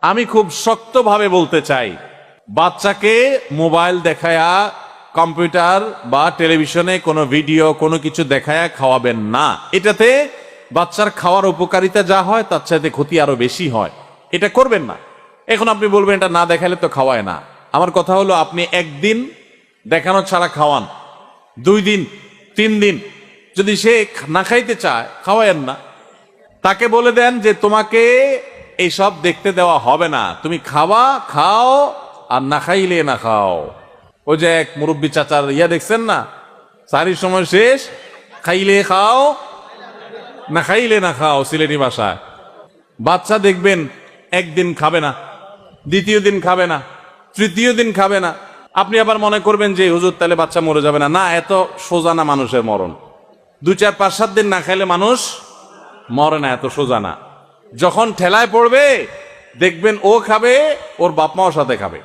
আমি খুব শক্তভাবে বলতে চাই, বাচ্চাকে মোবাইল দেখায়া, কম্পিউটার বা টেলিভিশনে কোনো ভিডিও কোনো কিছু দেখায়া খাওয়াবেন না। এটাতে বাচ্চার খাওয়ার উপকারিতা যা হয় তার চাইতে ক্ষতি আরো বেশি হয়। এটা করবেন না। এখন আপনি বলবেন এটা না দেখালে তো খাওয়ায় না। আমার কথা হলো, আপনি একদিন দেখানো ছাড়া খাওয়ান, 2 দিন 3 দিন, যদি সে না খাইতে চায় খাওয়ায়েন না। তাকে বলে দেন যে তোমাকে এইসব দেখতে দেওয়া হবে না, তুমি খাওয়া খাও আর না খাইলে না খাও। ওই যে এক মুরব্বী চাচার দেখছেন না, সারির সময় শেষ, খাইলে খাও না খাইলে না খাও, সিলেটি ভাষায়। বাচ্চা দেখবেন একদিন খাবে না, দ্বিতীয় দিন খাবে না, তৃতীয় দিন খাবে না। আপনি আবার মনে করবেন যে হুজুর তাহলে বাচ্চা মরে যাবে না। না, এত সোজা না মানুষের মরণ। 2, 4, 5, 7 দিন না খাইলে মানুষ মরে না, এত সোজা না। যখন ঠেলায় পড়বে দেখবেন ও খাবে, ওর বাপ মাও সাথে খাবে।